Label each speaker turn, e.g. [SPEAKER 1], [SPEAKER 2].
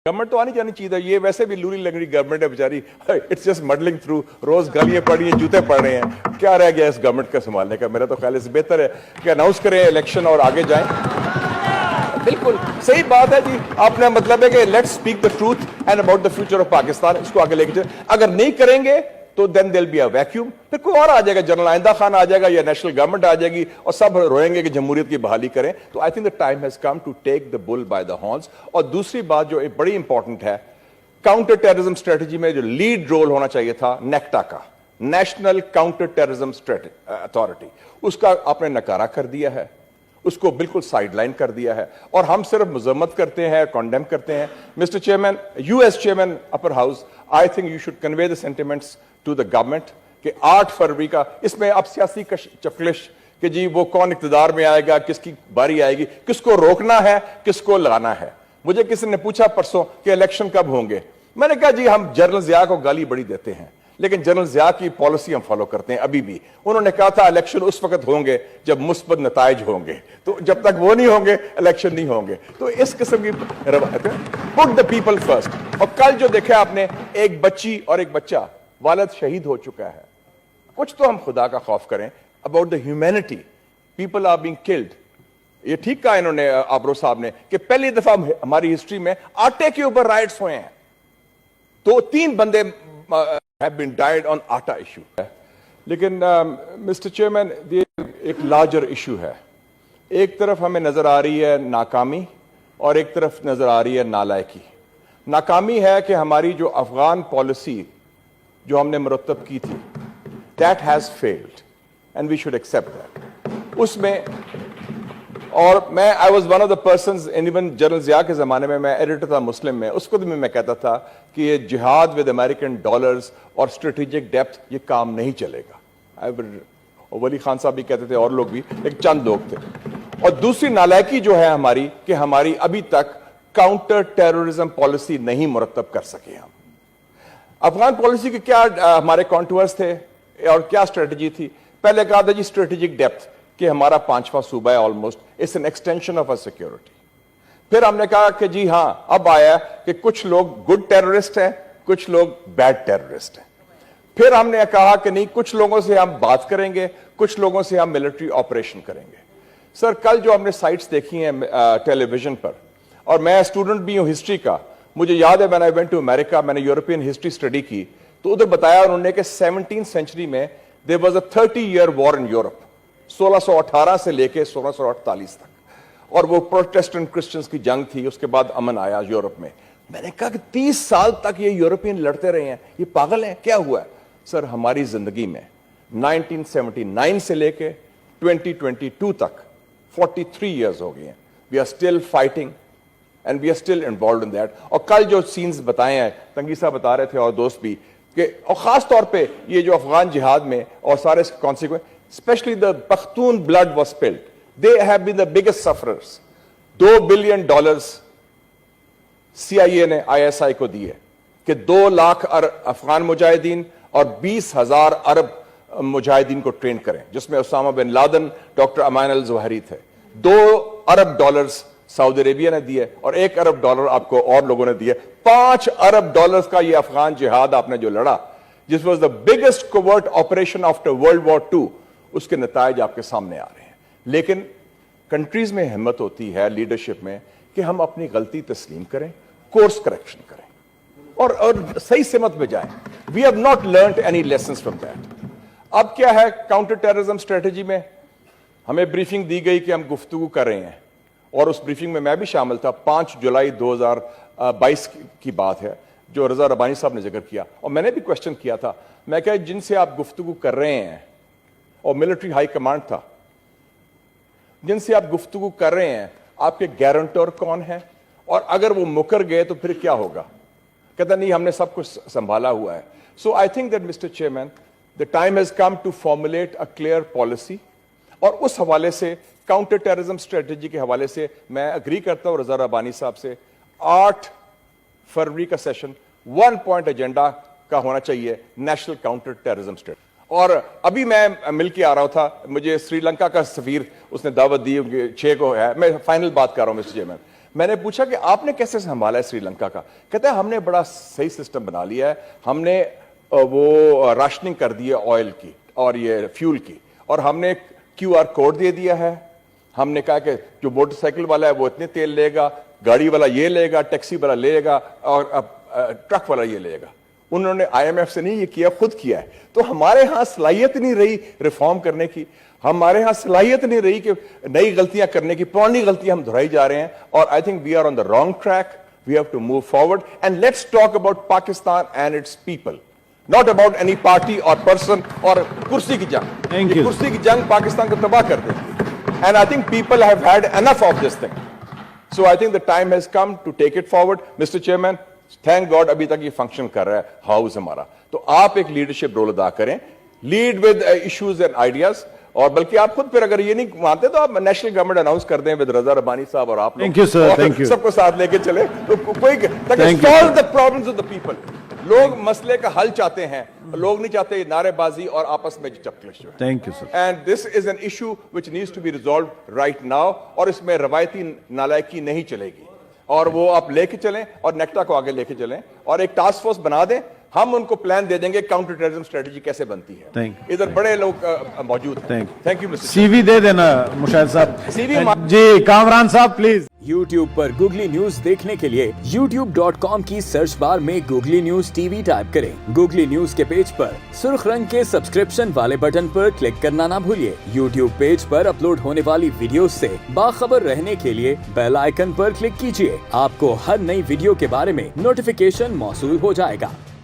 [SPEAKER 1] Government تو آنی جانی چاہیے. یہ ویسے بھی لوری لنگڑی گورنمنٹ ہے بیچاری, اٹس جسٹ مڈلنگ تھرو, روز گالیاں پڑ رہی ہیں, جوتے پڑ رہے ہیں. کیا رہ گیا اس گورنمنٹ کا سنبھالنے کا؟ میرا تو خیال ہے بہتر ہے کہ اناؤنس کریں الیکشن اور آگے جائیں. بالکل صحیح بات ہے جی, آپ نے مطلب ہے کہ let's speak the truth and about the future of Pakistan, اس کو آگے لے کے چلیں. اگر نہیں کریں گے تو دین دیر بی اے ویکیوم, پھر کوئی اور آ جائے گا, جنرل آئندہ خان آ جائے گا یا نیشنل گورنمنٹ آ جائے گی اور سب روئیں گے کہ جمہوریت کی بحالی کریں. تو I think the time has come to take the bull by the horns. اور دوسری بات جو بڑی امپورٹنٹ ہے, کاؤنٹر ٹیررزم اسٹریٹجی میں جو لیڈ رول ہونا چاہیے تھا نیکٹا کا, نیشنل کاؤنٹر ٹیررزم اتھارٹی, اس کا آپ نے نکارہ کر دیا ہے, اس کو بالکل سائیڈ لائن کر دیا ہے, اور ہم صرف مذمت کرتے ہیں, کنڈیم کرتے ہیں. Mister chairman, you as chairman upper house, I think you should convey the sentiments to the government کہ 8 فروری کا, اس میں اب سیاسی چکلش کہ جی وہ کون اقتدار میں آئے گا, کس کی باری آئے گی, کس کو روکنا ہے, کس کو لگانا ہے. مجھے کسی نے پوچھا پرسوں کہ الیکشن کب ہوں گے, میں نے کہا جی ہم جنرل ضیاء کو گالی بڑی دیتے ہیں لیکن جنرل ضیاء کی پالیسی ہم فالو کرتے ہیں ابھی بھی. انہوں نے کہا تھا الیکشن اس وقت ہوں گے جب مثبت نتائج ہوں گے, تو جب تک وہ نہیں ہوں گے الیکشن نہیں ہوں گے. تو اس قسم کی روایت ہے, پٹ دا پیپل فرسٹ. اور کل جو دیکھا آپ نے, ایک بچی اور ایک بچہ, والد شہید ہو چکا ہے. کچھ تو ہم خدا کا خوف کریں about the humanity. People are being killed. یہ ٹھیک کہا انہوں نے, آبرو صاحب نے, کہ پہلی دفعہ ہماری ہسٹری میں آٹے کے اوپر رائٹس ہوئے ہیں. تو 3 بندے have been died on آٹا ایشو. لیکن مسٹر چیئرمین, یہ ایک لارجر ایشو ہے. ایک طرف ہمیں نظر آ رہی ہے ناکامی اور ایک طرف نظر آ رہی ہے نالائکی. ناکامی ہے کہ ہماری جو افغان پالیسی جو ہم نے مرتب کی تھی, that has failed and we should accept that. اس میں, اور میں I was one of the persons, even general Zia کے زمانے میں میں ایڈیٹر تھا مسلم میں, اس کو بھی میں کہتا تھا کہ یہ جہاد ود امریکن ڈالرز اور اسٹریٹجک ڈیپتھ یہ کام نہیں چلے گا. ولی خان صاحب بھی کہتے تھے اور لوگ بھی, ایک چند لوگ تھے. اور دوسری نالائکی جو ہے ہماری, کہ ہماری ابھی تک کاؤنٹر ٹیررزم پالیسی نہیں مرتب کر سکے ہم. افغان پالیسی کے کیا ہمارے کانٹورز تھے اور کیا اسٹریٹجی تھی؟ پہلے کہا تھا جی اسٹریٹجک ڈیپتھ, کہ ہمارا 5واں صوبہ ہے almost, it's an extension of a security. پھر ہم نے کہا کہ جی ہاں اب آیا کہ کچھ لوگ گڈ ٹیررسٹ ہیں, کچھ لوگ بیڈ ٹیررسٹ ہیں. پھر ہم نے کہا کہ نہیں, کچھ لوگوں سے ہم بات کریں گے, کچھ لوگوں سے ہم ملٹری آپریشن کریں گے. سر کل جو ہم نے سائٹس دیکھی ہیں ٹیلی ویژن پر, اور میں اسٹوڈنٹ بھی ہوں ہسٹری کا, مجھے یاد ہے when I went to America, میں نے یورپین ہسٹری اسٹڈی کی, تو ادھر بتایا انہوں نے کہ 17th سینچری میں there was a 30-year war in Europe, 1618 سے لے کے 1648 تک, اور وہ پروٹیسٹنٹ کرسچنز کی جنگ تھی. اس کے بعد امن آیا یورپ میں. میں نے کہا کہ 30 سال تک یہ یورپین لڑتے رہے ہیں, یہ پاگل ہیں, کیا ہوا ہے؟ سر ہماری زندگی میں 1979 سے لے کے 2022 تک 43 years ہو گئے ہیں. We are still fighting and we are still involved in that. اور کل جو سینز بتائے ہیں, تنگی صاحب بتا رہے تھے اور دوست بھی, کہ اور خاص طور پہ یہ جو افغان جہاد میں اور سارے consequence, especially the Pakhtun blood was spilled. They have been the biggest sufferers. $2 billion CIA نے ISI کو دیے کہ 2 لاکھ افغان مجاہدین اور 20,000 عرب مجاہدین کو ٹرین کریں, جس میں اسامہ بن لادن, ڈاکٹر امان الظواہری تھے. $2 ارب سعودی عربیہ نے دیے اور $1 ارب آپ کو اور لوگوں نے دیے. $5 ارب کا یہ افغان جہاد آپ نے جو لڑا, جس was the biggest covert operation after world war 2, اس کے نتائج آپ کے سامنے آ رہے ہیں. لیکن کنٹریز میں ہمت ہوتی ہے لیڈرشپ میں کہ ہم اپنی غلطی تسلیم کریں, کورس کریکشن کریں اور صحیح سمت پہ جائیں. We have not learned any lessons from that. اب کیا ہے کاؤنٹر ٹیررزم اسٹریٹجی میں, ہمیں بریفنگ دی گئی کہ ہم گفتگو کر رہے ہیں, اور اس بریفنگ میں بھی شامل تھا. 5 جولائی 2022 کی بات ہے جو رضا ربانی صاحب نے ذکر کیا, اور میں نے بھی کوشچن کیا تھا. میں کہا جن سے آپ گفتگو کر رہے ہیں, اور ملٹری ہائی کمانڈ تھا, جن سے آپ گفتگو کر رہے ہیں آپ کے گارنٹور کون ہیں, اور اگر وہ مکر گئے تو پھر کیا ہوگا؟ کہتا نہیں ہم نے سب کچھ سنبھالا ہوا ہے. So I think that mister chairman, the time has come to formulate a clear policy. اور اس حوالے سے کاؤنٹر ٹیررزم اسٹریٹجی کے حوالے سے میں اگری کرتا ہوں رضا ربانی صاحب سے. 8 فروری کا سیشن 1 پوائنٹ ایجنڈا کا ہونا چاہیے, نیشنل کاؤنٹر ٹیررزم اسٹریٹجی. اور ابھی میں مل کے آ رہا تھا, مجھے سری لنکا کا سفیر اس نے دعوت دی, 6 کو ہے. میں فائنل بات کر رہا ہوں مسٹر چیئرمین. میں نے پوچھا کہ آپ نے کیسے سنبھالا ہے سری لنکا کا؟ کہتا ہے ہم نے بڑا صحیح سسٹم بنا لیا ہے, ہم نے وہ راشننگ کر دی ہے آئل کی اور یہ فیول کی, اور ہم نے QR کوڈ دے دیا ہے. ہم نے کہا کہ جو موٹر سائیکل والا ہے وہ اتنے تیل لے گا, گاڑی والا یہ لے گا, ٹیکسی والا لے گا, اور ٹرک والا یہ لے گا. انہوں نے IMF سے نہیں یہ کیا, خود کیا ہے. تو ہمارے ہاں صلاحیت نہیں رہی ریفارم کرنے کی, ہمارے ہاں صلاحیت نہیں رہی کہ نئی غلطیاں کرنے کی, پرانی غلطیاں ہم دہرائی جا رہے ہیں. اور I think we are on the wrong track. We have to move forward and let's talk about Pakistan and its people, not about any party or person اور کرسی کی جنگ. یہ کرسی کی جنگ پاکستان کو تباہ کر دے گی. And I think people have had enough of this thing. So I think the time has come to take it forward. Mr. Chairman, thank God ابھی تک یہ فنکشن کر رہا ہے ہاؤس ہمارا. تو آپ ایک لیڈرشپ رول ادا کریں, lead with issues and ideas. اور بلکہ آپ خود پھر اگر یہ نہیں مانتے تو آپ نیشنل گورنمنٹ اناؤنس کر دیں ود رضا ربانی صاحب اور آپ لوگ سب کو ساتھ لے کے چلے تو کوئی solve the problems of the people. لوگ مسئلے کا حل چاہتے ہیں, لوگ نہیں چاہتے نعرے بازی اور آپس میں چکلش.
[SPEAKER 2] Thank you sir.
[SPEAKER 1] And this is an issue which needs to be resolved right now. اور اس میں روایتی نالائکی نہیں چلے گی, اور وہ آپ لے کے چلیں اور نیکٹا کو آگے لے کے چلیں اور ایک ٹاسک فورس بنا دیں. ہم ان کو پلان دے دیں گے کاؤنٹر ٹیررزم اسٹریٹجی کیسے بنتی ہے. ادھر بڑے لوگ موجود ہیں. Thank you.
[SPEAKER 2] سی وی دے دینا مشاہد صاحب. جی کامران صاحب please.
[SPEAKER 3] YouTube per googly news دیکھنے کے لیے youtube.com کی سرچ بار میں گوگلی نیوز TV ٹائپ کریں. گوگلی نیوز کے پیج پر سرخ رنگ کے سبسکرپشن والے بٹن پر کلک کرنا نہ بھولیے. YouTube پیج پر اپلوڈ ہونے والی ویڈیوز سے باخبر رہنے کے لیے بیل آئیکن پر کلک کیجیے. آپ کو ہر نئی ویڈیو کے بارے میں نوٹیفیکیشن موصول ہو جائے گا.